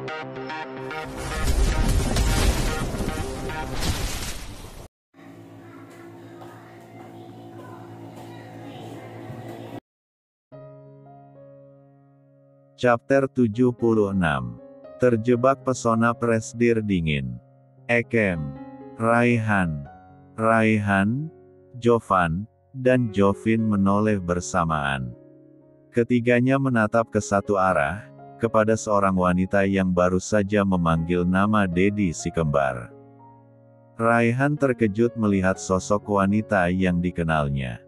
Chapter 76. Terjebak pesona presdir dingin. Ekem, Raihan, Jovan, dan Jovin menoleh bersamaan. Ketiganya menatap ke satu arah, kepada seorang wanita yang baru saja memanggil nama Dedi si kembar. Raihan terkejut melihat sosok wanita yang dikenalnya.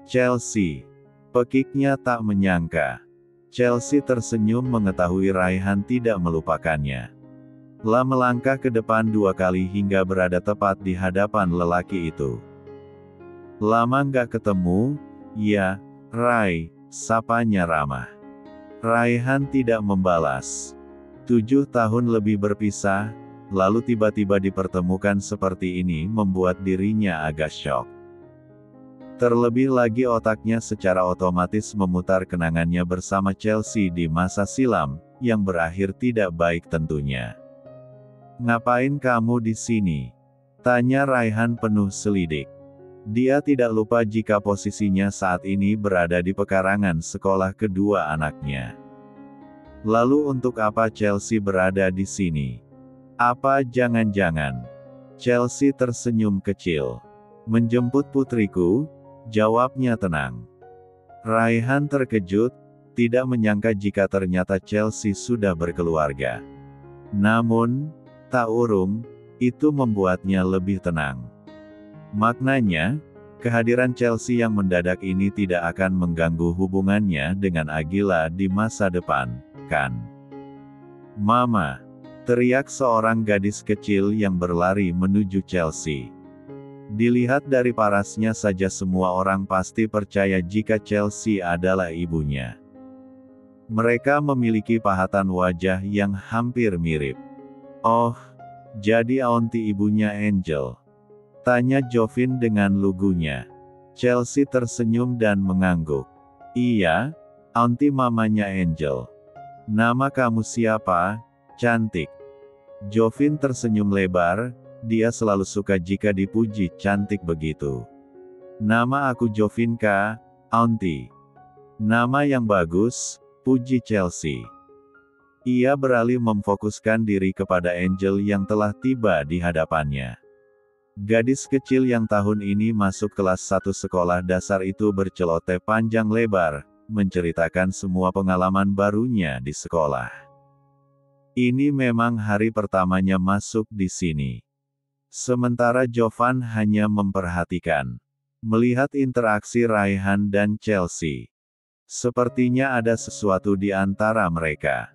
Chelsea. Pekiknya tak menyangka. Chelsea tersenyum mengetahui Raihan tidak melupakannya. La melangkah ke depan 2 kali hingga berada tepat di hadapan lelaki itu. Lama nggak ketemu, ya, Rai, sapanya ramah. Raihan tidak membalas. 7 tahun lebih berpisah, lalu tiba-tiba dipertemukan seperti ini membuat dirinya agak syok. Terlebih lagi otaknya secara otomatis memutar kenangannya bersama Chelsea di masa silam, yang berakhir tidak baik tentunya. "Ngapain kamu di sini?" tanya Raihan penuh selidik. Dia tidak lupa jika posisinya saat ini berada di pekarangan sekolah kedua anaknya. Lalu untuk apa Chelsea berada di sini? Apa jangan-jangan? Chelsea tersenyum kecil. "Menjemput putriku," jawabnya tenang. Raihan terkejut, tidak menyangka jika ternyata Chelsea sudah berkeluarga. Namun, tak urung, itu membuatnya lebih tenang. Maknanya, kehadiran Chelsea yang mendadak ini tidak akan mengganggu hubungannya dengan Agila di masa depan, kan? "Mama!" teriak seorang gadis kecil yang berlari menuju Chelsea. Dilihat dari parasnya saja semua orang pasti percaya jika Chelsea adalah ibunya. Mereka memiliki pahatan wajah yang hampir mirip. "Oh, jadi aunty ibunya Angel?" tanya Jovin dengan lugunya. Chelsea tersenyum dan mengangguk. "Iya, aunty mamanya Angel. Nama kamu siapa, cantik?" Jovin tersenyum lebar. Dia selalu suka jika dipuji cantik begitu. "Nama aku Jovinka, aunty." "Nama yang bagus," puji Chelsea. Ia beralih memfokuskan diri kepada Angel yang telah tiba di hadapannya. Gadis kecil yang tahun ini masuk kelas 1 sekolah dasar itu berceloteh panjang lebar, menceritakan semua pengalaman barunya di sekolah. Ini memang hari pertamanya masuk di sini. Sementara Jovan hanya memperhatikan. Melihat interaksi Raihan dan Chelsea. Sepertinya ada sesuatu di antara mereka.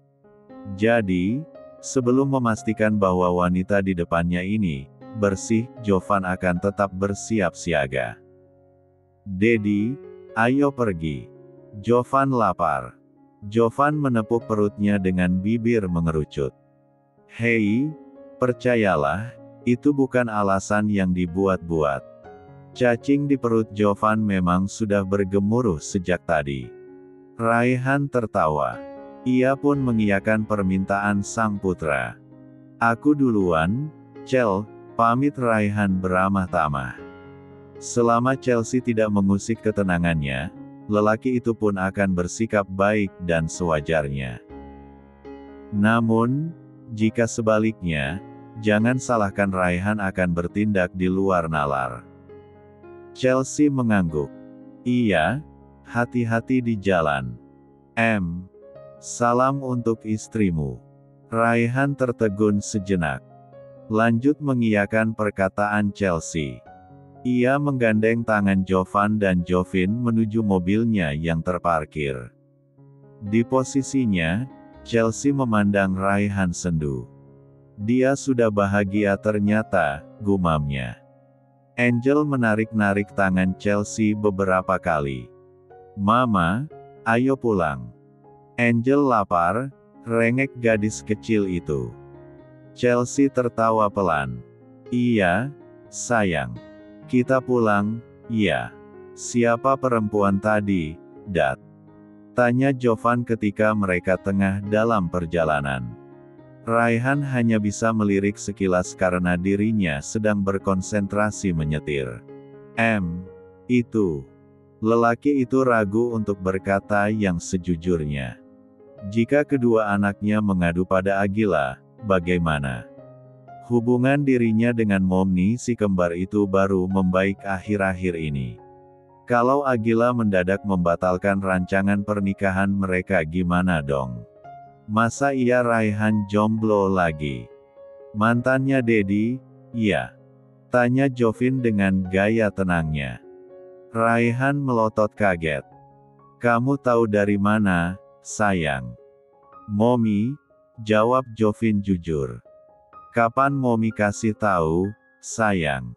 Jadi, sebelum memastikan bahwa wanita di depannya ini bersih, Jovan akan tetap bersiap siaga. "Dedi, ayo pergi. Jovan lapar." Jovan menepuk perutnya dengan bibir mengerucut. "Hei, percayalah, itu bukan alasan yang dibuat-buat." Cacing di perut Jovan memang sudah bergemuruh sejak tadi. Raihan tertawa. Ia pun mengiyakan permintaan sang putra. "Aku duluan, Chel," pamit Raihan beramah tamah. Selama Chelsea tidak mengusik ketenangannya, lelaki itu pun akan bersikap baik dan sewajarnya. Namun, jika sebaliknya, jangan salahkan Raihan akan bertindak di luar nalar. Chelsea mengangguk. "Iya, hati-hati di jalan. Salam untuk istrimu." Raihan tertegun sejenak. Lanjut mengiyakan perkataan Chelsea. Ia menggandeng tangan Jovan dan Jovin menuju mobilnya yang terparkir. Di posisinya, Chelsea memandang Raihan sendu. Dia sudah bahagia ternyata, gumamnya. Angel menarik-narik tangan Chelsea beberapa kali. "Mama, ayo pulang." "Angel lapar," rengek gadis kecil itu. Chelsea tertawa pelan. "Iya, sayang. Kita pulang, ya." "Siapa perempuan tadi, Dad?" tanya Jovan ketika mereka tengah dalam perjalanan. Raihan hanya bisa melirik sekilas karena dirinya sedang berkonsentrasi menyetir. Itu. Lelaki itu ragu untuk berkata yang sejujurnya. Jika kedua anaknya mengadu pada Agila, bagaimana? Hubungan dirinya dengan Momni si kembar itu baru membaik akhir-akhir ini. Kalau Agila mendadak membatalkan rancangan pernikahan mereka gimana dong? Masa iya Raihan jomblo lagi? Mantannya Dedi, iya? Tanya Jovin dengan gaya tenangnya. Raihan melotot kaget. Kamu tahu dari mana, sayang? Momi, jawab Jovin jujur. Kapan Momi kasih tahu, sayang?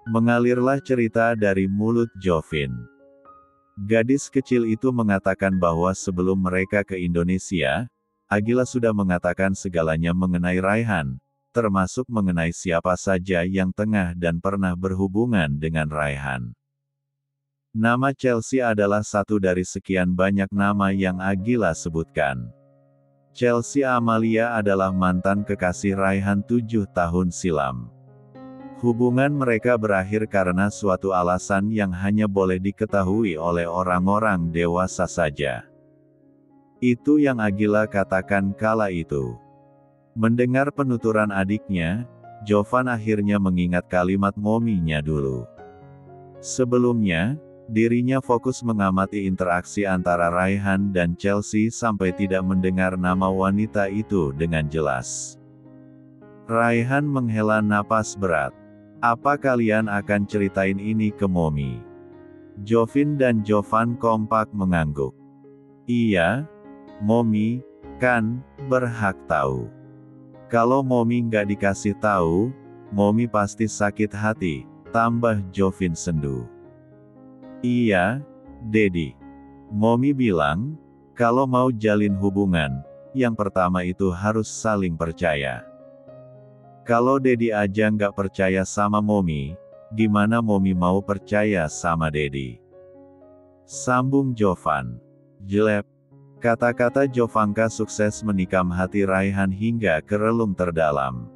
Mengalirlah cerita dari mulut Jovin. Gadis kecil itu mengatakan bahwa sebelum mereka ke Indonesia, Agila sudah mengatakan segalanya mengenai Raihan, termasuk mengenai siapa saja yang tengah dan pernah berhubungan dengan Raihan. Nama Chelsea adalah satu dari sekian banyak nama yang Agila sebutkan. Chelsea Amalia adalah mantan kekasih Raihan 7 tahun silam. Hubungan mereka berakhir karena suatu alasan yang hanya boleh diketahui oleh orang-orang dewasa saja. Itu yang Agila katakan kala itu. Mendengar penuturan adiknya, Jovan akhirnya mengingat kalimat mominya dulu. Sebelumnya, dirinya fokus mengamati interaksi antara Raihan dan Chelsea sampai tidak mendengar nama wanita itu dengan jelas. Raihan menghela napas berat. Apa kalian akan ceritain ini ke Momi? Jovin dan Jovan kompak mengangguk. Iya, Momi, kan, berhak tahu. Kalau Momi nggak dikasih tahu, Momi pasti sakit hati, tambah Jovin sendu. Iya, Dedi. Momi bilang, kalau mau jalin hubungan, yang pertama itu harus saling percaya. Kalau Dedi aja nggak percaya sama Momi, gimana Momi mau percaya sama Dedi? Sambung Jovan. Jelek. Kata-kata Jovanka sukses menikam hati Raihan hingga ke relung terdalam.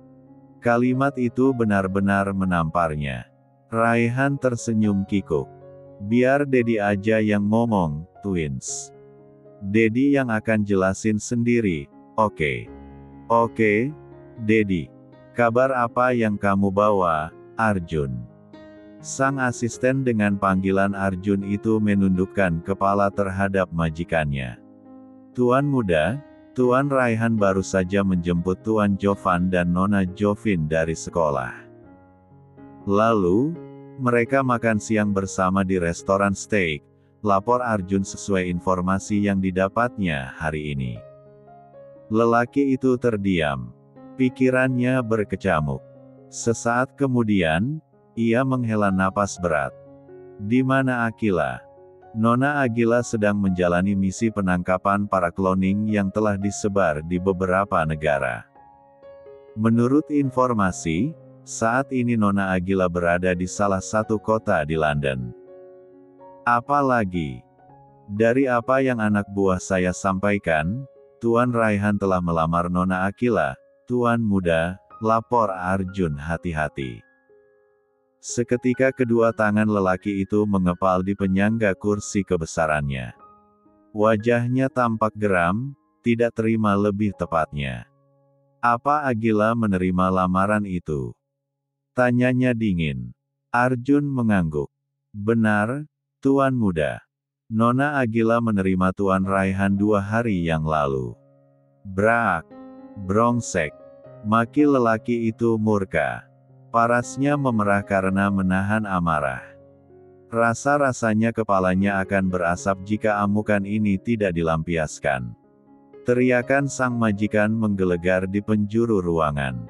Kalimat itu benar-benar menamparnya. Raihan tersenyum kikuk. Biar Dedi aja yang ngomong, twins. Dedi yang akan jelasin sendiri, oke? Oke, Dedi. Kabar apa yang kamu bawa, Arjun? Sang asisten dengan panggilan Arjun itu menundukkan kepala terhadap majikannya. Tuan muda, Tuan Raihan baru saja menjemput Tuan Jovan dan Nona Jovin dari sekolah. Lalu, mereka makan siang bersama di restoran steak, lapor Arjun sesuai informasi yang didapatnya hari ini. Lelaki itu terdiam. Pikirannya berkecamuk. Sesaat kemudian, ia menghela napas berat. Di mana Akila? Nona Agila sedang menjalani misi penangkapan para cloning yang telah disebar di beberapa negara. Menurut informasi, saat ini Nona Agila berada di salah satu kota di London. Apalagi, dari apa yang anak buah saya sampaikan, Tuan Raihan telah melamar Nona Akila. Tuan muda, lapor Arjun hati-hati. Seketika kedua tangan lelaki itu mengepal di penyangga kursi kebesarannya. Wajahnya tampak geram, tidak terima lebih tepatnya. Apa Agila menerima lamaran itu? Tanyanya dingin. Arjun mengangguk. Benar, Tuan muda. Nona Agila menerima Tuan Raihan 2 hari yang lalu. Brak. Brongsek. Maki lelaki itu murka. Parasnya memerah karena menahan amarah. Rasa-rasanya kepalanya akan berasap jika amukan ini tidak dilampiaskan. Teriakan sang majikan menggelegar di penjuru ruangan.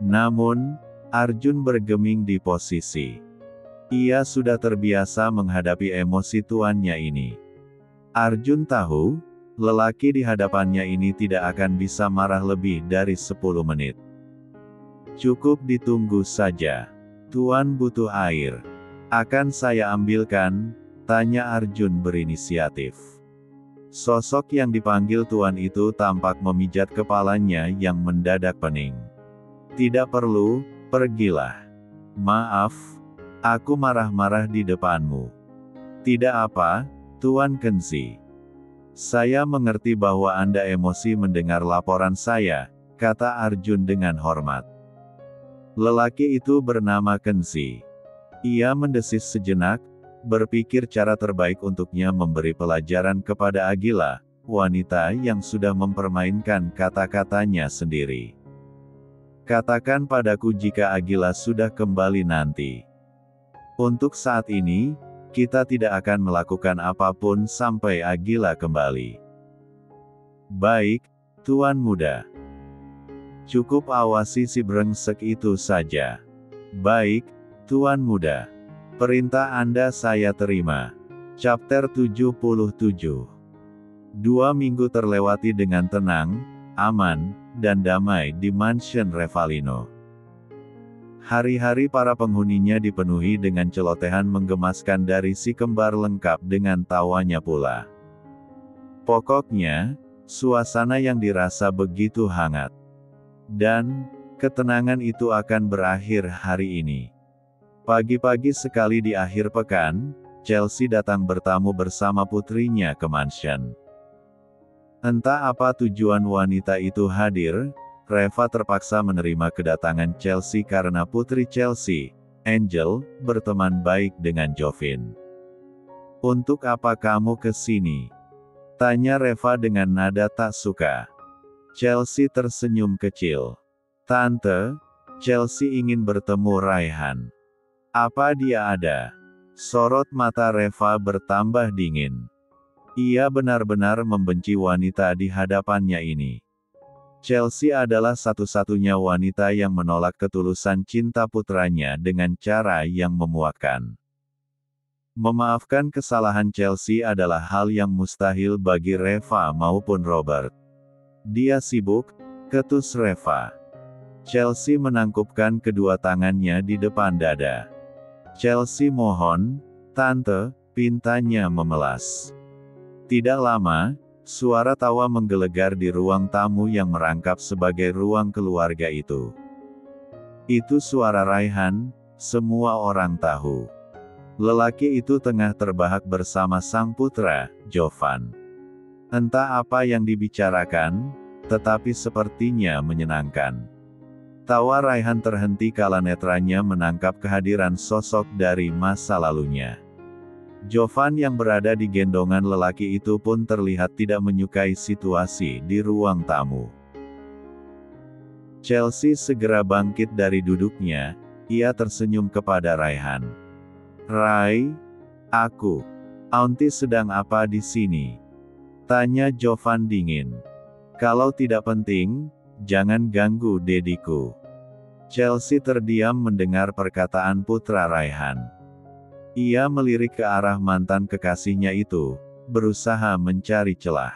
Namun, Arjun bergeming di posisi. Ia sudah terbiasa menghadapi emosi tuannya ini. Arjun tahu, lelaki di hadapannya ini tidak akan bisa marah lebih dari 10 menit. Cukup ditunggu saja. Tuan butuh air. Akan saya ambilkan, tanya Arjun berinisiatif. Sosok yang dipanggil Tuan itu tampak memijat kepalanya yang mendadak pening. Tidak perlu, pergilah. Maaf, aku marah-marah di depanmu. Tidak apa, Tuan Kenzi. Saya mengerti bahwa Anda emosi mendengar laporan saya, kata Arjun dengan hormat. Lelaki itu bernama Kenzi. Ia mendesis sejenak, berpikir cara terbaik untuknya memberi pelajaran kepada Agila, wanita yang sudah mempermainkan kata-katanya sendiri. Katakan padaku jika Agila sudah kembali nanti. Untuk saat ini, kita tidak akan melakukan apapun sampai Agila kembali. Baik, Tuan Muda. Cukup awasi si brengsek itu saja. Baik, Tuan Muda. Perintah Anda saya terima. Chapter 77. 2 minggu terlewati dengan tenang, aman, dan damai di mansion Revalino. Hari-hari para penghuninya dipenuhi dengan celotehan menggemaskan dari si kembar lengkap dengan tawanya pula. Pokoknya, suasana yang dirasa begitu hangat. Dan, ketenangan itu akan berakhir hari ini. Pagi-pagi sekali di akhir pekan, Chelsea datang bertamu bersama putrinya ke mansion. Entah apa tujuan wanita itu hadir, Reva terpaksa menerima kedatangan Chelsea karena putri Chelsea, Angel, berteman baik dengan Jovin. Untuk apa kamu ke sini? Tanya Reva dengan nada tak suka. Chelsea tersenyum kecil. Tante, Chelsea ingin bertemu Raihan. Apa dia ada? Sorot mata Reva bertambah dingin. Ia benar-benar membenci wanita di hadapannya ini. Chelsea adalah satu-satunya wanita yang menolak ketulusan cinta putranya dengan cara yang memuakkan. Memaafkan kesalahan Chelsea adalah hal yang mustahil bagi Reva maupun Robert. Dia sibuk, ketus Reva. Chelsea menangkupkan kedua tangannya di depan dada. Chelsea mohon, Tante, pintanya memelas. Tidak lama, suara tawa menggelegar di ruang tamu yang merangkap sebagai ruang keluarga itu. Itu suara Raihan, semua orang tahu. Lelaki itu tengah terbahak bersama sang putra, Jovan. Entah apa yang dibicarakan, tetapi sepertinya menyenangkan. Tawa Raihan terhenti kala netranya menangkap kehadiran sosok dari masa lalunya. Jovan yang berada di gendongan lelaki itu pun terlihat tidak menyukai situasi di ruang tamu. Chelsea segera bangkit dari duduknya, ia tersenyum kepada Raihan. Rai, Aunty sedang apa di sini? Tanya Jovan dingin. Kalau tidak penting, jangan ganggu dediku. Chelsea terdiam mendengar perkataan putra Raihan. Ia melirik ke arah mantan kekasihnya itu, berusaha mencari celah.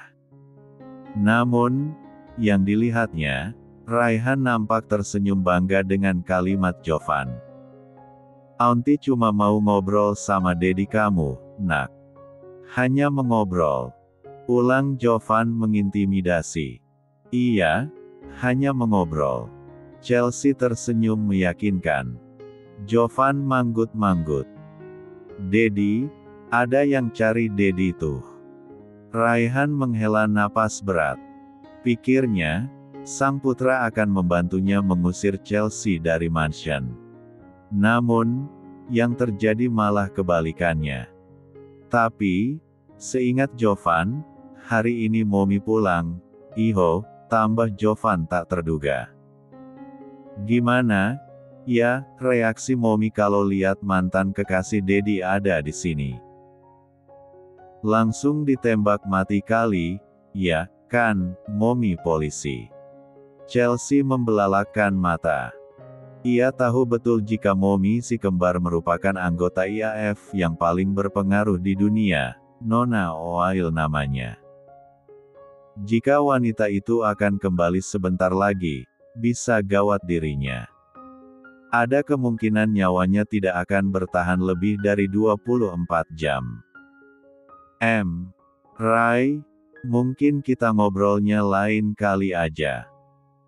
Namun, yang dilihatnya, Raihan nampak tersenyum bangga dengan kalimat Jovan. Aunty cuma mau ngobrol sama dedi kamu, nak. Hanya mengobrol. Ulang Jovan mengintimidasi. Iya, hanya mengobrol. Chelsea tersenyum meyakinkan. Jovan manggut-manggut. Dedi, ada yang cari dedi tuh. Raihan menghela napas berat. Pikirnya, sang putra akan membantunya mengusir Chelsea dari mansion. Namun, yang terjadi malah kebalikannya. Tapi, seingat Jovan, hari ini Momi pulang, Iho, tambah Jovan tak terduga. Gimana, ya, reaksi Momi kalau lihat mantan kekasih Dedi ada di sini? Langsung ditembak mati kali, ya, kan, Momi polisi. Chelsea membelalakkan mata. Ia tahu betul jika Momi si kembar merupakan anggota IAF yang paling berpengaruh di dunia, Nona Oail namanya. Jika wanita itu akan kembali sebentar lagi, bisa gawat dirinya. Ada kemungkinan nyawanya tidak akan bertahan lebih dari 24 jam. Rai, Mungkin kita ngobrolnya lain kali aja.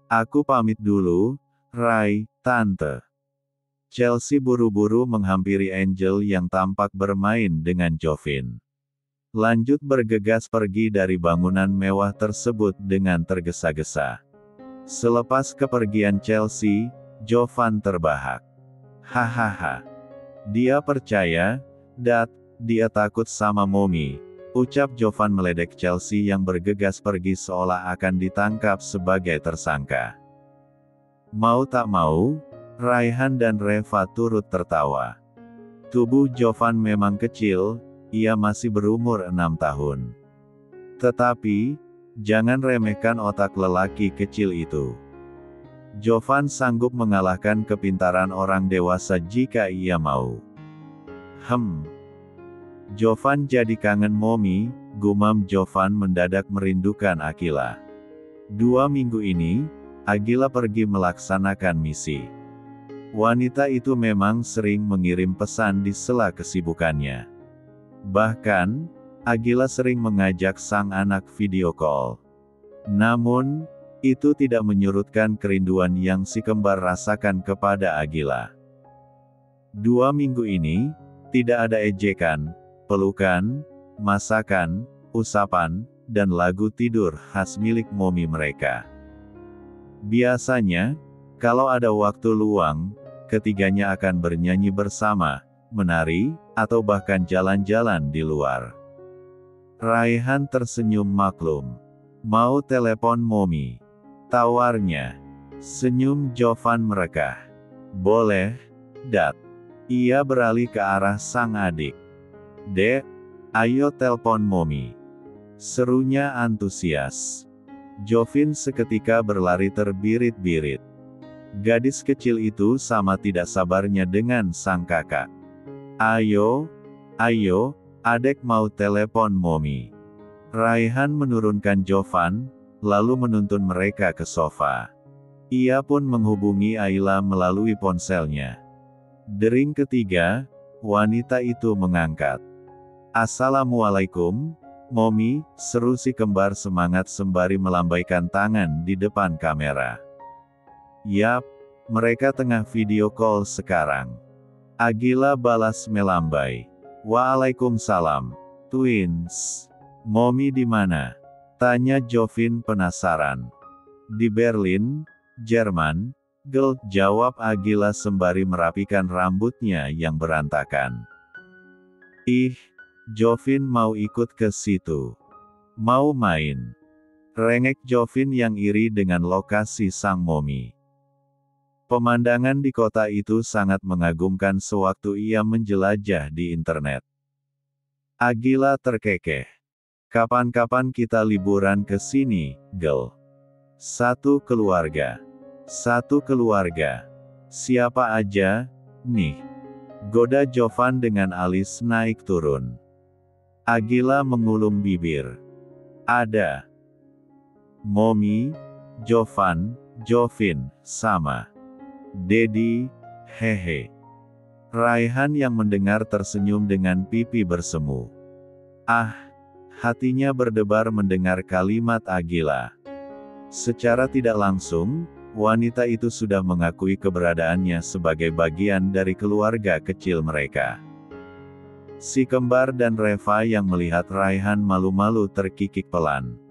Aku pamit dulu, Rai, Tante. Chelsea buru-buru menghampiri Angel yang tampak bermain dengan Jovin. Lanjut bergegas pergi dari bangunan mewah tersebut dengan tergesa-gesa. Selepas kepergian Chelsea, Jovan terbahak. Hahaha. Dia percaya, Dad, dia takut sama Mommy, ucap Jovan meledek Chelsea yang bergegas pergi seolah akan ditangkap sebagai tersangka. Mau tak mau, Raihan dan Reva turut tertawa. Tubuh Jovan memang kecil, ia masih berumur 6 tahun. Tetapi, jangan remehkan otak lelaki kecil itu. Jovan sanggup mengalahkan kepintaran orang dewasa jika ia mau. Jovan jadi kangen Mommy, gumam Jovan mendadak merindukan Akila. 2 minggu ini, Akila pergi melaksanakan misi. Wanita itu memang sering mengirim pesan di sela kesibukannya. Bahkan, Akila sering mengajak sang anak video call. Namun, itu tidak menyurutkan kerinduan yang si kembar rasakan kepada Akila. 2 minggu ini, tidak ada ejekan, pelukan, masakan, usapan, dan lagu tidur khas milik Mommy mereka. Biasanya, kalau ada waktu luang, ketiganya akan bernyanyi bersama, menari, atau bahkan jalan-jalan di luar. Raihan tersenyum maklum. Mau telepon Mommy? Tawarnya. Senyum Jovan merekah. Boleh, Dad. Ia beralih ke arah sang adik. Dek, ayo telpon Mommy. Serunya antusias. Jovin seketika berlari terbirit-birit. Gadis kecil itu sama tidak sabarnya dengan sang kakak. Ayo, adek mau telepon Mommy. Raihan menurunkan Jovan, lalu menuntun mereka ke sofa. Ia pun menghubungi Ayla melalui ponselnya. Dering ketiga, wanita itu mengangkat. Assalamualaikum, Mommy, seru si kembar semangat sembari melambaikan tangan di depan kamera. Yap, mereka tengah video call sekarang. Akila balas melambai. Waalaikumsalam, twins. Mommy di mana? Tanya Jovin penasaran. Di Berlin, Jerman, Gel, jawab Akila sembari merapikan rambutnya yang berantakan. Ih, Jovin mau ikut ke situ. Mau main. Rengek Jovin yang iri dengan lokasi sang Mommy. Pemandangan di kota itu sangat mengagumkan sewaktu ia menjelajah di internet. Akila terkekeh. Kapan-kapan kita liburan ke sini, Gel? Satu keluarga. Siapa aja, nih? Goda Jovan dengan alis naik turun. Akila mengulum bibir. Ada. Mommy, Jovan, Jovin, sama. Dedi, hehe. Raihan yang mendengar tersenyum dengan pipi bersemu. Hatinya berdebar mendengar kalimat Akila. Secara tidak langsung, wanita itu sudah mengakui keberadaannya sebagai bagian dari keluarga kecil mereka. Si kembar dan Reva yang melihat Raihan malu-malu terkikik pelan.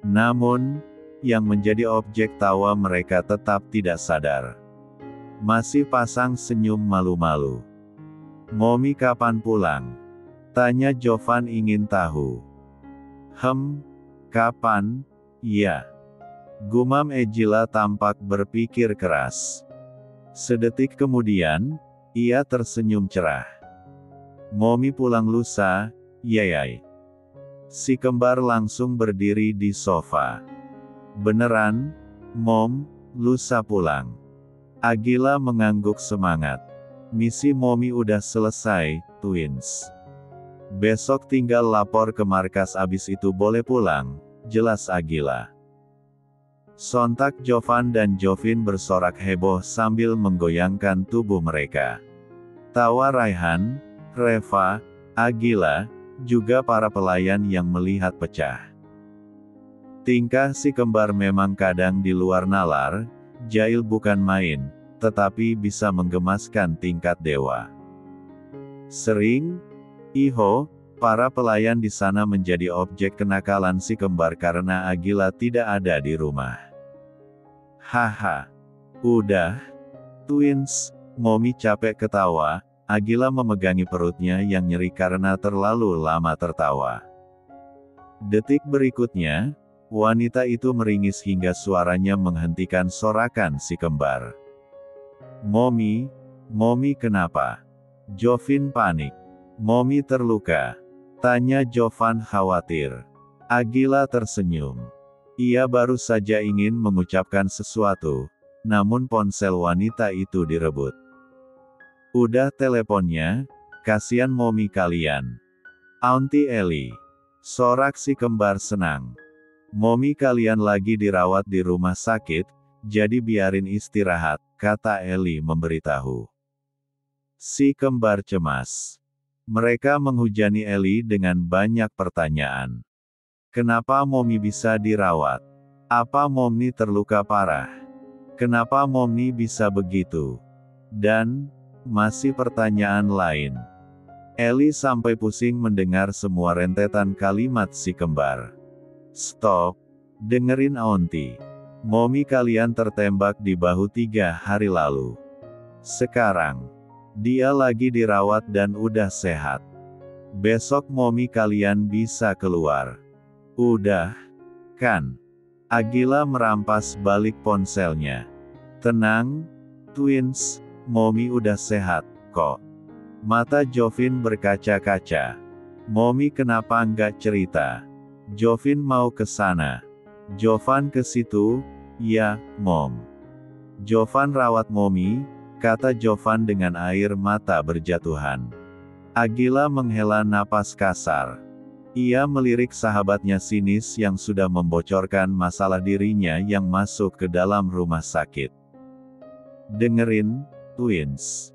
Namun, yang menjadi objek tawa mereka tetap tidak sadar. Masih pasang senyum malu-malu. Mommy kapan pulang? Tanya Jovan ingin tahu. Kapan? Ya. Gumam Ejila tampak berpikir keras. Sedetik kemudian, ia tersenyum cerah. Mommy pulang lusa, yayai. Si kembar langsung berdiri di sofa. Beneran, Mom, lusa pulang. Akila mengangguk semangat. Misi Mommy udah selesai, twins. Besok tinggal lapor ke markas abis itu boleh pulang, jelas Akila. Sontak Jovan dan Jovin bersorak heboh sambil menggoyangkan tubuh mereka. Tawa Raihan, Reva, Akila, juga para pelayan yang melihat pecah. Tingkah si kembar memang kadang di luar nalar, jahil bukan main, tetapi bisa menggemaskan tingkat dewa. Sering, para pelayan di sana menjadi objek kenakalan si kembar karena Agila tidak ada di rumah. Haha. Udah. Twins, Mommy capek ketawa. Agila memegangi perutnya yang nyeri karena terlalu lama tertawa. Detik berikutnya, wanita itu meringis hingga suaranya menghentikan sorakan si kembar. Mommy kenapa? Jovin panik. Mommy terluka? Tanya Jovan khawatir. Agila tersenyum. Ia baru saja ingin mengucapkan sesuatu, namun ponsel wanita itu direbut. Udah teleponnya, kasihan Mommy kalian. Auntie Ellie. Sorak si kembar senang. Mommy kalian lagi dirawat di rumah sakit, jadi biarin istirahat, kata Ellie memberitahu. Si kembar cemas. Mereka menghujani Ellie dengan banyak pertanyaan. Kenapa Mommy bisa dirawat? Apa Mommy terluka parah? Kenapa Mommy bisa begitu? Dan masih pertanyaan lain. Ellie sampai pusing mendengar semua rentetan kalimat si kembar. Stop. Dengerin Auntie. Mommy kalian tertembak di bahu 3 hari lalu. Sekarang, dia lagi dirawat dan udah sehat. Besok Mommy kalian bisa keluar. Udah, kan? Agila merampas balik ponselnya. Tenang, Twins, Mommy udah sehat, kok. Mata Jovin berkaca-kaca. Mommy kenapa nggak cerita? Jovin mau ke sana. Jovan ke situ, ya, Mom. Jovan rawat Mommy, kata Jovan dengan air mata berjatuhan. Agila menghela napas kasar. Ia melirik sahabatnya sinis yang sudah membocorkan masalah dirinya yang masuk ke dalam rumah sakit. Dengerin, Twins.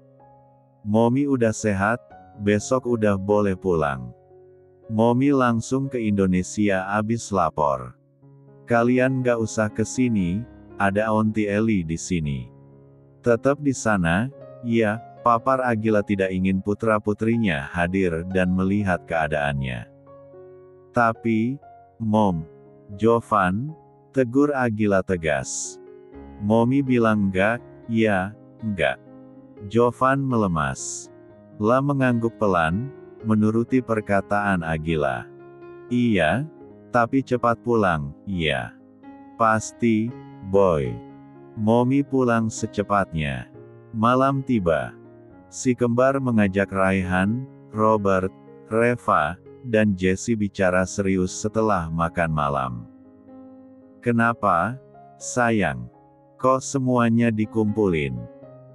Mommy udah sehat, besok udah boleh pulang. Mommy langsung ke Indonesia abis lapor. Kalian gak usah ke sini, ada Auntie Ellie di sini. Tetap di sana, ya, papar Agila tidak ingin putra-putrinya hadir dan melihat keadaannya. Tapi, Mom, Jovan, tegur Agila tegas. Mommy bilang enggak, ya, enggak. Jovan melemas. La mengangguk pelan, menuruti perkataan Agila. Iya, tapi cepat pulang, iya. Pasti, boy. Mommy pulang secepatnya. Malam tiba. Si kembar mengajak Raihan, Robert, Reva, dan Jessie bicara serius setelah makan malam. Kenapa, sayang? Kok semuanya dikumpulin?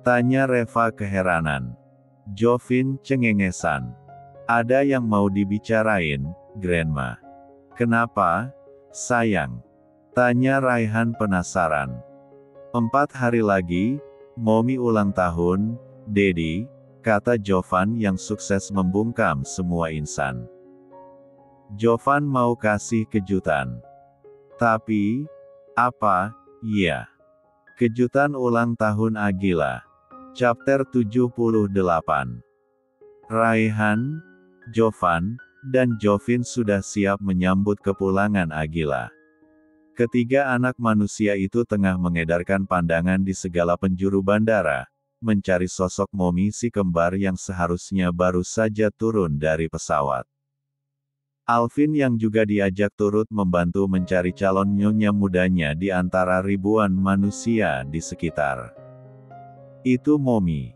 Tanya Reva keheranan. Jovin cengengesan. Ada yang mau dibicarain, Grandma. Kenapa, sayang? Tanya Raihan penasaran. 4 hari lagi, Mommy ulang tahun, Daddy, kata Jovan yang sukses membungkam semua insan. Jovan mau kasih kejutan. Tapi, apa? Iya. Kejutan ulang tahun Agila. Chapter 78. Raihan, Jovan, dan Jovin sudah siap menyambut kepulangan Agila. Ketiga anak manusia itu tengah mengedarkan pandangan di segala penjuru bandara, mencari sosok Mommy si kembar yang seharusnya baru saja turun dari pesawat. Alvin yang juga diajak turut membantu mencari calon nyonya mudanya di antara ribuan manusia di sekitar. Itu Mommy.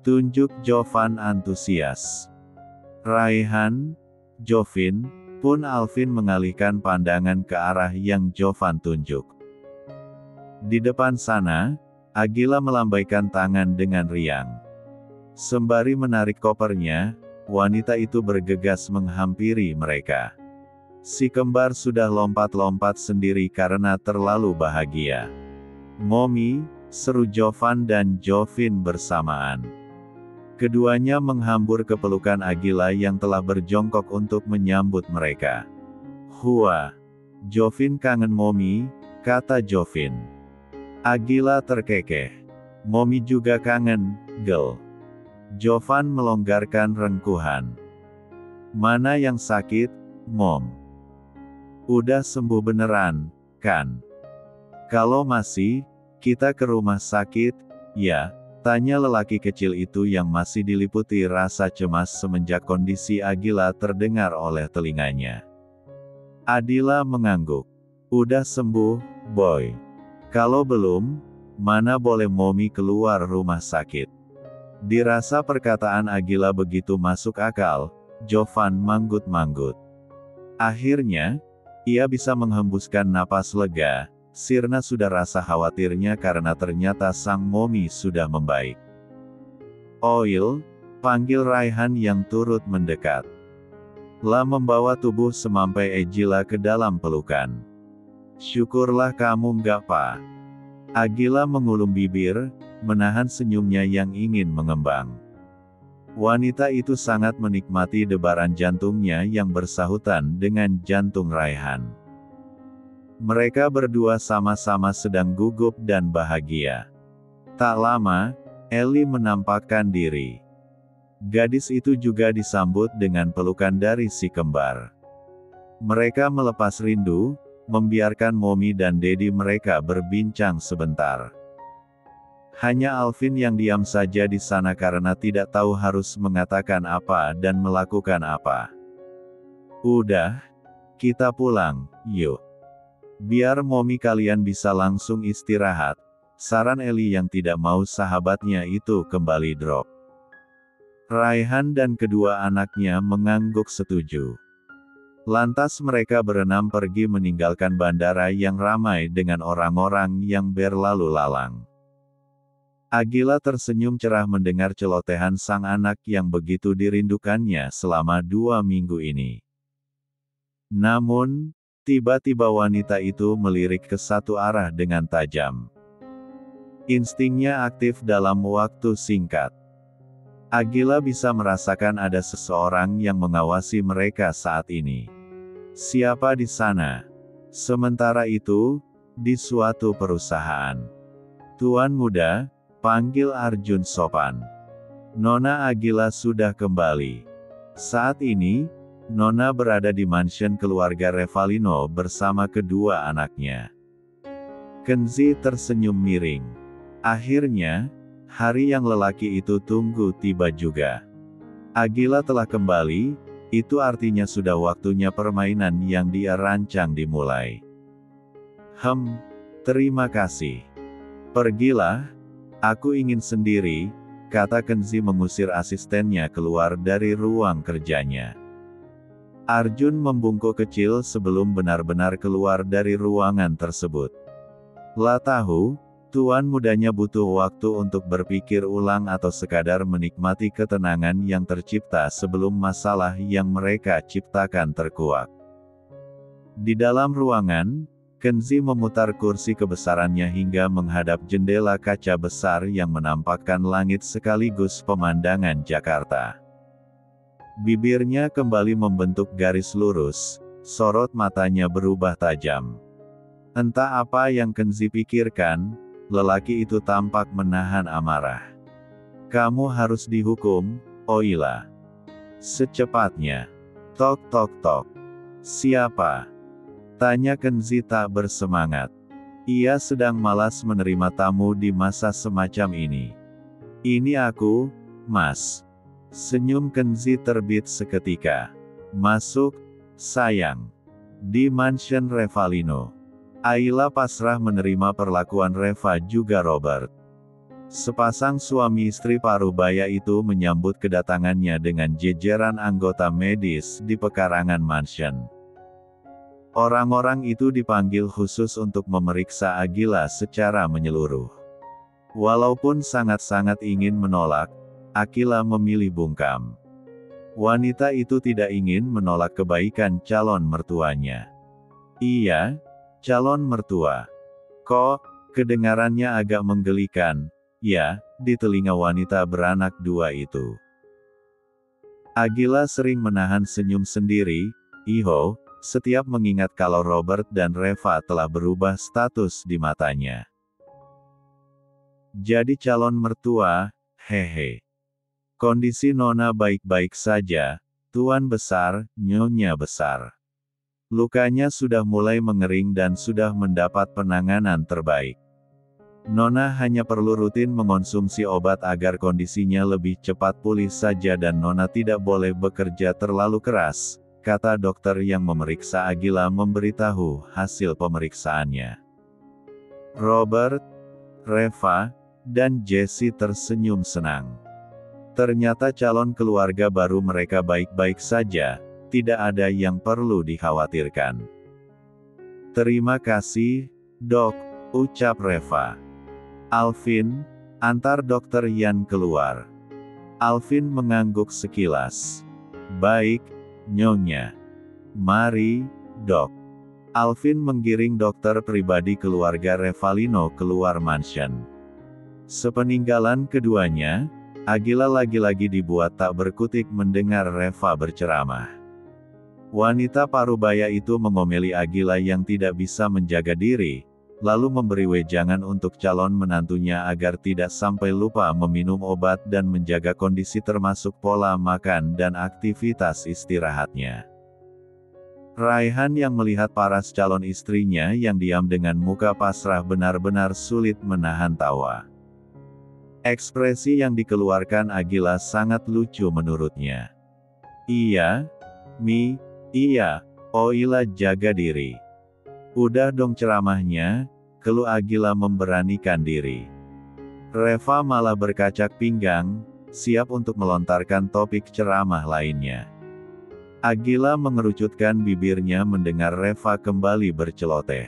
Tunjuk Jovan antusias. Raihan, Jovin, pun Alvin mengalihkan pandangan ke arah yang Jovan tunjuk. Di depan sana, Agila melambaikan tangan dengan riang. Sembari menarik kopernya, wanita itu bergegas menghampiri mereka. Si kembar sudah lompat-lompat sendiri karena terlalu bahagia. Mommy, seru Jovan dan Jovin bersamaan. Keduanya menghambur ke pelukan Agila yang telah berjongkok untuk menyambut mereka. Hua! Jovin kangen Momi, kata Jovin. Agila terkekeh. Momi juga kangen, Gel. Jovan melonggarkan rengkuhan. Mana yang sakit, Mom? Udah sembuh beneran, kan? Kalau masih, kita ke rumah sakit, ya? Tanya lelaki kecil itu yang masih diliputi rasa cemas semenjak kondisi Agila terdengar oleh telinganya. Adila mengangguk. Udah sembuh, Boy. Kalau belum, mana boleh Momi keluar rumah sakit. Dirasa perkataan Agila begitu masuk akal, Jovan manggut-manggut. Akhirnya, ia bisa menghembuskan napas lega. Sirna sudah rasa khawatirnya karena ternyata sang Momi sudah membaik. Oil, panggil Raihan yang turut mendekat. La membawa tubuh semampai Agila ke dalam pelukan. Syukurlah kamu nggak apa. Agila mengulum bibir, menahan senyumnya yang ingin mengembang. Wanita itu sangat menikmati debaran jantungnya yang bersahutan dengan jantung Raihan. Mereka berdua sama-sama sedang gugup dan bahagia. Tak lama, Eli menampakkan diri. Gadis itu juga disambut dengan pelukan dari si kembar. Mereka melepas rindu, membiarkan Momi dan Dedi mereka berbincang sebentar. Hanya Alvin yang diam saja di sana karena tidak tahu harus mengatakan apa dan melakukan apa. Udah, kita pulang, yuk. Biar Momi kalian bisa langsung istirahat, saran Eli yang tidak mau sahabatnya itu kembali drop. Raihan dan kedua anaknya mengangguk setuju. Lantas mereka berenam pergi meninggalkan bandara yang ramai dengan orang-orang yang berlalu lalang. Agila tersenyum cerah mendengar celotehan sang anak yang begitu dirindukannya selama 2 minggu ini. Namun, tiba-tiba wanita itu melirik ke satu arah dengan tajam. Instingnya aktif dalam waktu singkat. Agila bisa merasakan ada seseorang yang mengawasi mereka saat ini. Siapa di sana? Sementara itu, di suatu perusahaan. Tuan muda, panggil Arjun sopan. Nona Agila sudah kembali. Saat ini, Nona berada di mansion keluarga Revalino bersama kedua anaknya. Kenzi tersenyum miring. Akhirnya, hari yang lelaki itu tunggu tiba juga. Agila telah kembali, itu artinya sudah waktunya permainan yang dia rancang dimulai. Terima kasih. Pergilah, aku ingin sendiri, kata Kenzi mengusir asistennya keluar dari ruang kerjanya. Arjun membungkuk kecil sebelum benar-benar keluar dari ruangan tersebut. La tahu, tuan mudanya butuh waktu untuk berpikir ulang atau sekadar menikmati ketenangan yang tercipta sebelum masalah yang mereka ciptakan terkuak. Di dalam ruangan, Kenzi memutar kursi kebesarannya hingga menghadap jendela kaca besar yang menampakkan langit sekaligus pemandangan Jakarta. Bibirnya kembali membentuk garis lurus, sorot matanya berubah tajam. Entah apa yang Kenzi pikirkan, lelaki itu tampak menahan amarah. Kamu harus dihukum, Oila. Secepatnya. Tok tok tok. Siapa? Tanya Kenzi tak bersemangat. Ia sedang malas menerima tamu di masa semacam ini. Ini aku, Mas. Senyum Kenzi terbit seketika. Masuk, sayang. Di mansion Revalino. Ayla pasrah menerima perlakuan Reva juga Robert. Sepasang suami istri parubaya itu menyambut kedatangannya dengan jejeran anggota medis di pekarangan mansion. Orang-orang itu dipanggil khusus untuk memeriksa Agila secara menyeluruh. Walaupun sangat-sangat ingin menolak, Agila memilih bungkam. Wanita itu tidak ingin menolak kebaikan calon mertuanya. Iya, calon mertua. Kok, kedengarannya agak menggelikan, ya, di telinga wanita beranak 2 itu. Agila sering menahan senyum sendiri, Iho, setiap mengingat kalau Robert dan Reva telah berubah status di matanya. Jadi calon mertua, hehe. Kondisi Nona baik-baik saja, Tuan besar, Nyonya besar. Lukanya sudah mulai mengering dan sudah mendapat penanganan terbaik. Nona hanya perlu rutin mengonsumsi obat agar kondisinya lebih cepat pulih saja dan Nona tidak boleh bekerja terlalu keras, kata dokter yang memeriksa Agila memberitahu hasil pemeriksaannya. Robert, Reva, dan Jessie tersenyum senang. Ternyata calon keluarga baru mereka baik-baik saja, tidak ada yang perlu dikhawatirkan. Terima kasih, Dok, ucap Reva. Alvin, antar dokter Yan keluar. Alvin mengangguk sekilas. Baik, Nyonya. Mari, Dok. Alvin menggiring dokter pribadi keluarga Revalino keluar mansion. Sepeninggalan keduanya, Agila lagi-lagi dibuat tak berkutik mendengar Reva berceramah. Wanita parubaya itu mengomeli Agila yang tidak bisa menjaga diri, lalu memberi wejangan untuk calon menantunya agar tidak sampai lupa meminum obat dan menjaga kondisi termasuk pola makan dan aktivitas istirahatnya. Raihan yang melihat paras calon istrinya yang diam dengan muka pasrah benar-benar sulit menahan tawa. Ekspresi yang dikeluarkan Agila sangat lucu menurutnya. Iya, Mi, iya, Oila jaga diri. Udah dong ceramahnya, keluh Agila memberanikan diri. Reva malah berkacak pinggang, siap untuk melontarkan topik ceramah lainnya. Agila mengerucutkan bibirnya mendengar Reva kembali berceloteh.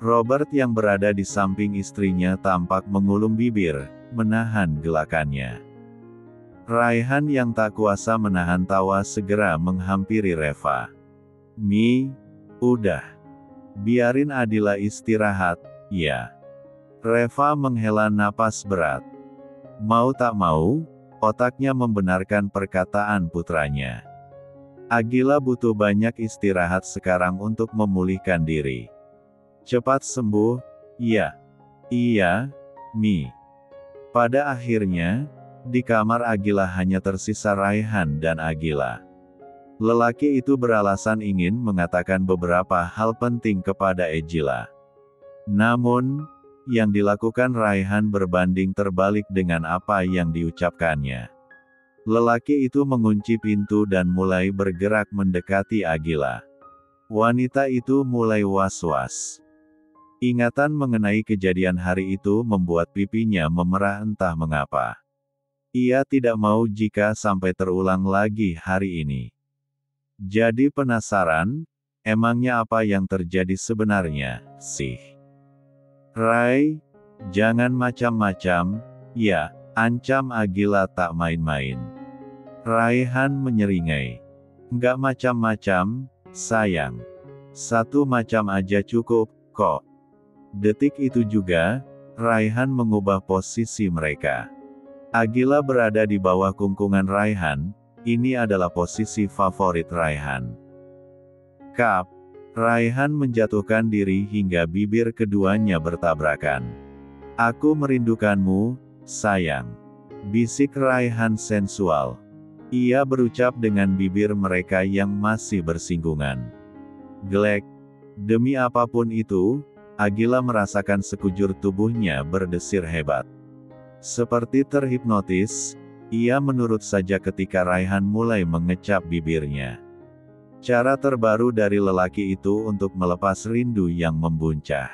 Robert yang berada di samping istrinya tampak mengulung bibir, menahan gelakannya. Raihan yang tak kuasa menahan tawa segera menghampiri Reva. Mi, udah. Biarin Adila istirahat, ya. Reva menghela napas berat. Mau tak mau, otaknya membenarkan perkataan putranya. Agila butuh banyak istirahat sekarang untuk memulihkan diri. Cepat sembuh, ya. Iya, Mi. Pada akhirnya, di kamar Agila hanya tersisa Raihan dan Agila. Lelaki itu beralasan ingin mengatakan beberapa hal penting kepada Agila. Namun, yang dilakukan Raihan berbanding terbalik dengan apa yang diucapkannya. Lelaki itu mengunci pintu dan mulai bergerak mendekati Agila. Wanita itu mulai was-was. Ingatan mengenai kejadian hari itu membuat pipinya memerah entah mengapa. Ia tidak mau jika sampai terulang lagi hari ini. Jadi penasaran, emangnya apa yang terjadi sebenarnya, sih? Rai, jangan macam-macam, ya, ancam Agila tak main-main. Raihan menyeringai. Nggak macam-macam, sayang. Satu macam aja cukup, kok. Detik itu juga, Raihan mengubah posisi mereka. Agila berada di bawah kungkungan Raihan, ini adalah posisi favorit Raihan. Kap, Raihan menjatuhkan diri hingga bibir keduanya bertabrakan. Aku merindukanmu, sayang. Bisik Raihan sensual. Ia berucap dengan bibir mereka yang masih bersinggungan. Glek. Demi apapun itu, Agila merasakan sekujur tubuhnya berdesir hebat. Seperti terhipnotis, ia menurut saja ketika Raihan mulai mengecap bibirnya. Cara terbaru dari lelaki itu untuk melepas rindu yang membuncah.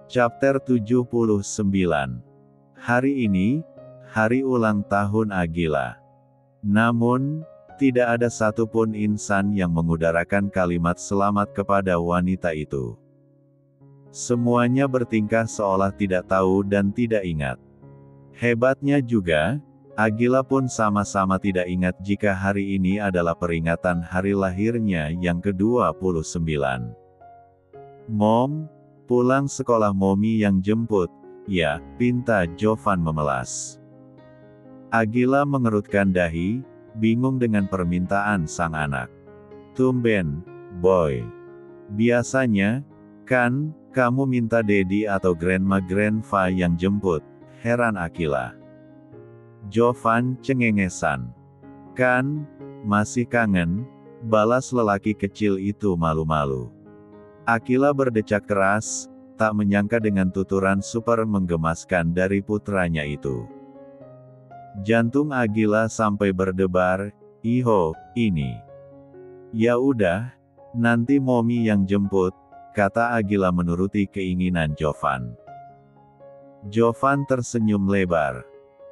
Chapter 79. Hari ini, hari ulang tahun Agila. Namun, tidak ada satupun insan yang mengudarakan kalimat selamat kepada wanita itu. Semuanya bertingkah seolah tidak tahu dan tidak ingat. Hebatnya juga, Agila pun sama-sama tidak ingat jika hari ini adalah peringatan hari lahirnya yang ke-29. Mom, pulang sekolah Momi yang jemput, ya, pinta Jovan memelas. Agila mengerutkan dahi, bingung dengan permintaan sang anak. Tumben, boy. Biasanya, kan, kamu minta Daddy atau Grandma yang jemput, heran Akila. Jovan cengengesan. Kan, masih kangen, balas lelaki kecil itu malu-malu. Akila berdecak keras, tak menyangka dengan tuturan super menggemaskan dari putranya itu. Jantung Akila sampai berdebar, "Iho, ini." "Ya udah, nanti Mommy yang jemput," kata Akila menuruti keinginan Jovan. Jovan tersenyum lebar.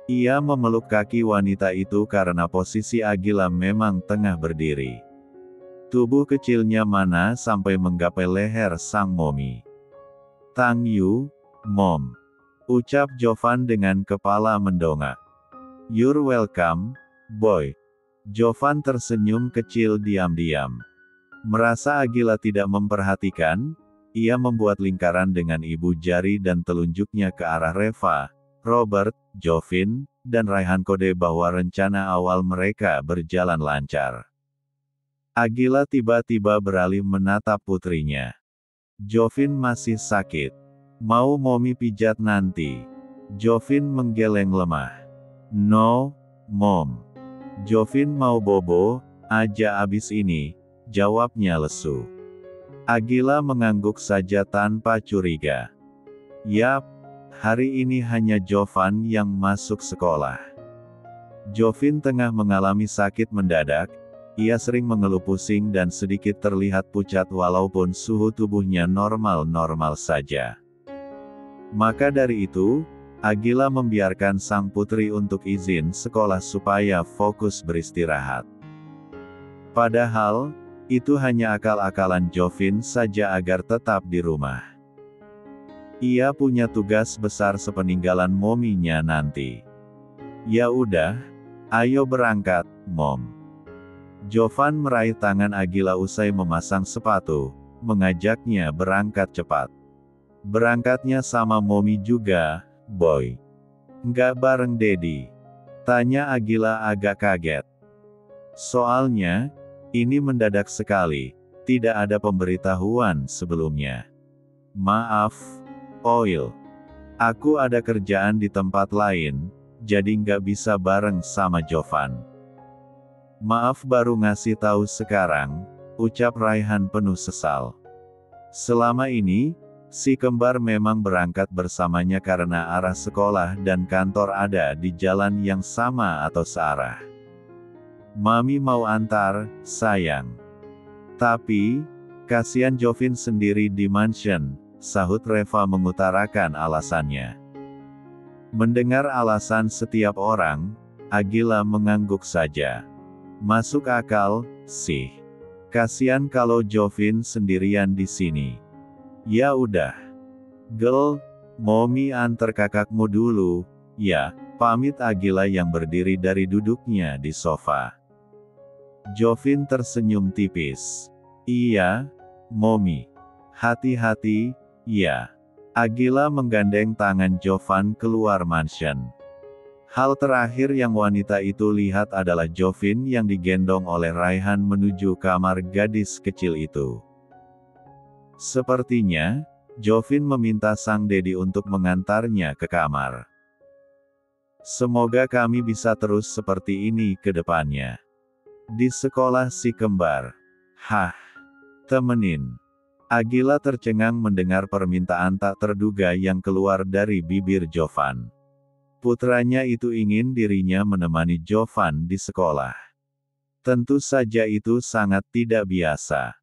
Ia memeluk kaki wanita itu karena posisi Akila memang tengah berdiri. Tubuh kecilnya mana sampai menggapai leher sang Mommy. "Thank you, Mom," ucap Jovan dengan kepala mendongak. "You're welcome, boy." Jovan tersenyum kecil diam-diam. Merasa Akila tidak memperhatikan, ia membuat lingkaran dengan ibu jari dan telunjuknya ke arah Reva, Robert, Jovin, dan Raihan, kode bahwa rencana awal mereka berjalan lancar. Akila tiba-tiba beralih menatap putrinya. "Jovin masih sakit. Mau Mommy pijat nanti?" Jovin menggeleng lemah. "No, Mom. Jovin mau bobo aja abis ini," jawabnya lesu. Akila mengangguk saja tanpa curiga. "Yap, hari ini hanya Jovan yang masuk sekolah." Jovin tengah mengalami sakit mendadak, ia sering mengeluh pusing dan sedikit terlihat pucat walaupun suhu tubuhnya normal-normal saja. Maka dari itu, Akila membiarkan sang putri untuk izin sekolah supaya fokus beristirahat. Padahal, itu hanya akal-akalan Jovin saja agar tetap di rumah. Ia punya tugas besar sepeninggalan mominya nanti. "Ya udah, ayo berangkat, Mom." Jovan meraih tangan Akila usai memasang sepatu, mengajaknya berangkat cepat. "Berangkatnya sama Mommy juga, boy? Nggak bareng Daddy?" tanya Akila agak kaget. Soalnya, ini mendadak sekali, tidak ada pemberitahuan sebelumnya. "Maaf, Oil. Aku ada kerjaan di tempat lain, jadi nggak bisa bareng sama Jovan." "Maaf, baru ngasih tahu sekarang," ucap Raihan penuh sesal. Selama ini, si kembar memang berangkat bersamanya karena arah sekolah dan kantor ada di jalan yang sama atau searah. "Mami mau antar, sayang." "Tapi, kasihan Jovin sendiri di mansion," sahut Reva mengutarakan alasannya. Mendengar alasan setiap orang, Akila mengangguk saja. Masuk akal, sih. Kasihan kalau Jovin sendirian di sini. "Ya udah. Gel, Mommy antar kakakmu dulu, ya," pamit Akila yang berdiri dari duduknya di sofa. Jovin tersenyum tipis. "Iya, Mommy. Hati-hati, ya." Akila menggandeng tangan Jovan keluar mansion. Hal terakhir yang wanita itu lihat adalah Jovin yang digendong oleh Raihan menuju kamar gadis kecil itu. Sepertinya, Jovin meminta sang Daddy untuk mengantarnya ke kamar. "Semoga kami bisa terus seperti ini ke depannya. Di sekolah si kembar. Hah? Temenin." Akila tercengang mendengar permintaan tak terduga yang keluar dari bibir Jovan. Putranya itu ingin dirinya menemani Jovan di sekolah. Tentu saja itu sangat tidak biasa.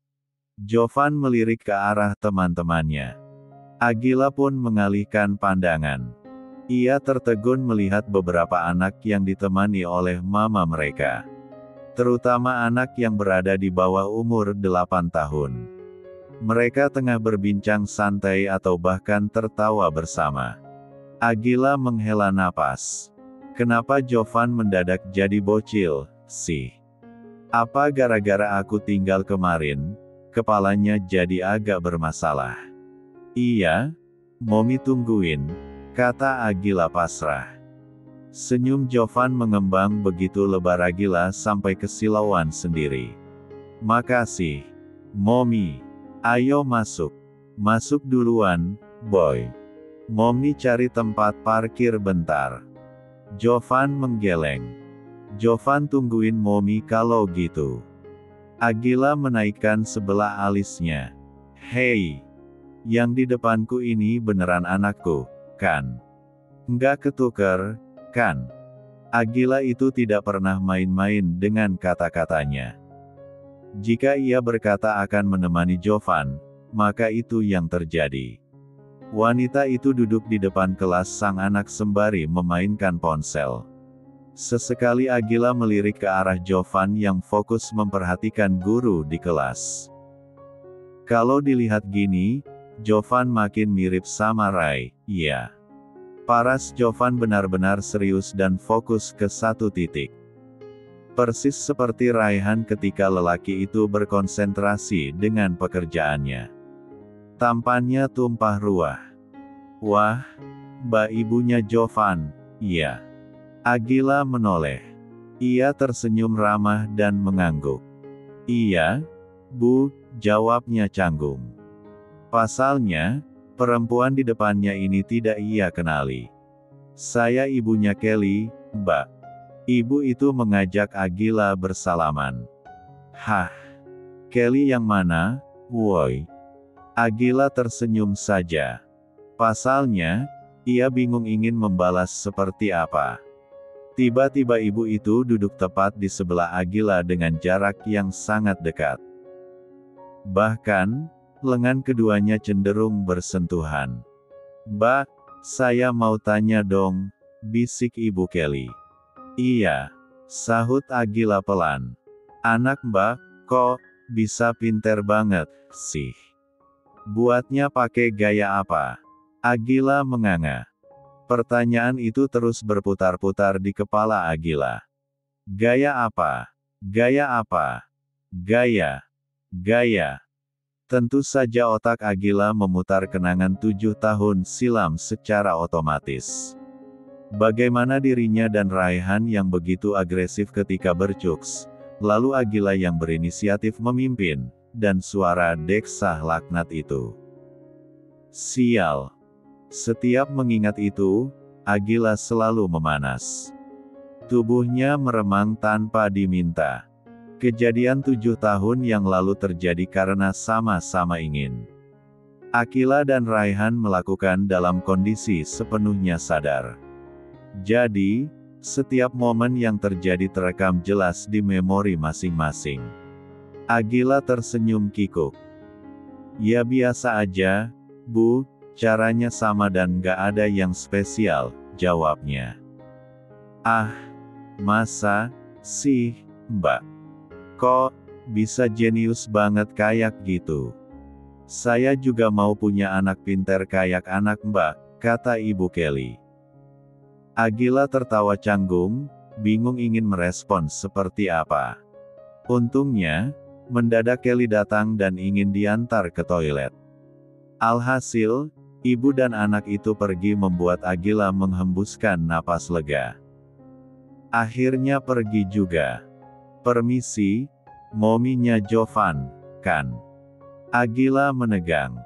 Jovan melirik ke arah teman-temannya. Akila pun mengalihkan pandangan. Ia tertegun melihat beberapa anak yang ditemani oleh mama mereka. Terutama anak yang berada di bawah umur 8 tahun. Mereka tengah berbincang santai atau bahkan tertawa bersama. Akila menghela napas. Kenapa Jovan mendadak jadi bocil, sih? Apa gara-gara aku tinggal kemarin, kepalanya jadi agak bermasalah? "Iya, Mommy tungguin," kata Akila pasrah. Senyum Jovan mengembang begitu lebar Akila sampai kesilauan sendiri. "Makasih, Mommy, ayo masuk. Masuk duluan, boy. Mommy cari tempat parkir bentar. Jovan menggeleng. Jovan tungguin Mommy kalau gitu. Agila menaikkan sebelah alisnya. Hei, yang di depanku ini beneran anakku, kan? Nggak ketuker, kan? Agila itu tidak pernah main-main dengan kata-katanya. Jika ia berkata akan menemani Jovan, maka itu yang terjadi. Wanita itu duduk di depan kelas sang anak sembari memainkan ponsel. Sesekali Agila melirik ke arah Jovan yang fokus memperhatikan guru di kelas. Kalau dilihat gini, Jovan makin mirip sama Rai, iya. Paras Jovan benar-benar serius dan fokus ke satu titik. Persis seperti Raihan ketika lelaki itu berkonsentrasi dengan pekerjaannya. Tampannya tumpah ruah. Wah, mbak ibunya Jovan, iya. Agila menoleh. Ia tersenyum ramah dan mengangguk. Iya, Bu, jawabnya canggung. Pasalnya, perempuan di depannya ini tidak ia kenali. Saya ibunya Kelly, Mbak. Ibu itu mengajak Agila bersalaman. Hah? Kelly yang mana, woi? Agila tersenyum saja. Pasalnya, ia bingung ingin membalas seperti apa. Tiba-tiba ibu itu duduk tepat di sebelah Agila dengan jarak yang sangat dekat. Bahkan, lengan keduanya cenderung bersentuhan. Mbak, saya mau tanya dong, bisik ibu Kelly. Iya, sahut Agila pelan. Anak Mbak, kok bisa pinter banget sih? Buatnya pakai gaya apa? Agila menganga. Pertanyaan itu terus berputar-putar di kepala Agila. Gaya apa? Gaya apa? Gaya. Gaya. Tentu saja otak Agila memutar kenangan 7 tahun silam secara otomatis. Bagaimana dirinya dan Raihan yang begitu agresif ketika bercuks, lalu Agila yang berinisiatif memimpin, dan suara Deksah laknat itu. Sial. Setiap mengingat itu, Agila selalu memanas. Tubuhnya meremang tanpa diminta. Kejadian 7 tahun yang lalu terjadi karena sama-sama ingin. Agila dan Raihan melakukan dalam kondisi sepenuhnya sadar. Jadi, setiap momen yang terjadi terekam jelas di memori masing-masing. Agila tersenyum kikuk. Ya biasa aja, Bu. Caranya sama dan gak ada yang spesial, jawabnya. Ah, masa sih, Mbak? Kok bisa jenius banget kayak gitu? Saya juga mau punya anak pinter kayak anak Mbak, kata Ibu Kelly. Agila tertawa canggung, bingung ingin merespons seperti apa. Untungnya, mendadak Kelly datang dan ingin diantar ke toilet. Alhasil, ibu dan anak itu pergi membuat Agila menghembuskan napas lega. Akhirnya pergi juga. Permisi, mominya Jovan, kan? Agila menegang.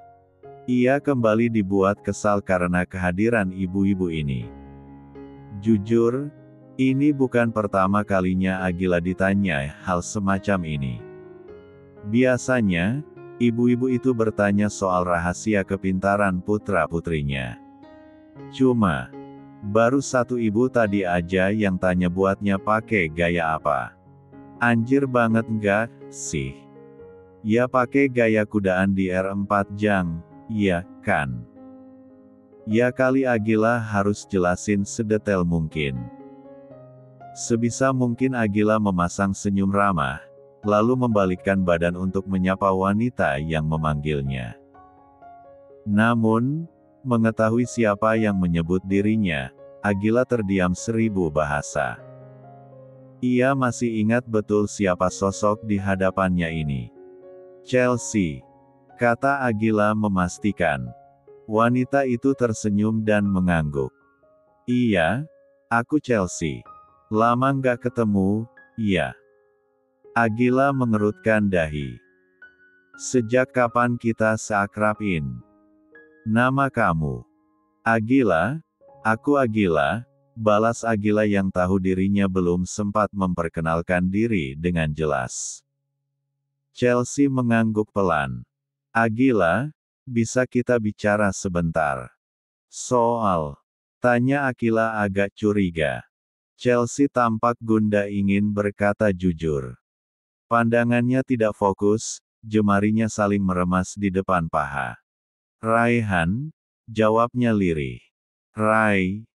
Ia kembali dibuat kesal karena kehadiran ibu-ibu ini. Jujur, ini bukan pertama kalinya Agila ditanya hal semacam ini. Biasanya, ibu-ibu itu bertanya soal rahasia kepintaran putra-putrinya. Cuma, baru satu ibu tadi aja yang tanya buatnya pakai gaya apa. Anjir banget nggak sih? Ya pakai gaya kudaan di R4 Jang, iya kan? Ya kali Agila harus jelasin sedetail mungkin. Sebisa mungkin Agila memasang senyum ramah, lalu membalikkan badan untuk menyapa wanita yang memanggilnya. Namun, mengetahui siapa yang menyebut dirinya, Agila terdiam 1000 bahasa. Ia masih ingat betul siapa sosok di hadapannya ini. Chelsea, kata Agila memastikan. Wanita itu tersenyum dan mengangguk. Iya, aku Chelsea. Lama nggak ketemu, iya. Agila mengerutkan dahi. Sejak kapan kita seakrab ini? Nama kamu? Agila? Aku Agila, balas Agila yang tahu dirinya belum sempat memperkenalkan diri dengan jelas. Chelsea mengangguk pelan. Agila, bisa kita bicara sebentar? Soal? Tanya Agila agak curiga. Chelsea tampak gundah ingin berkata jujur. Pandangannya tidak fokus, jemarinya saling meremas di depan paha. Raihan, jawabnya lirih. Rai,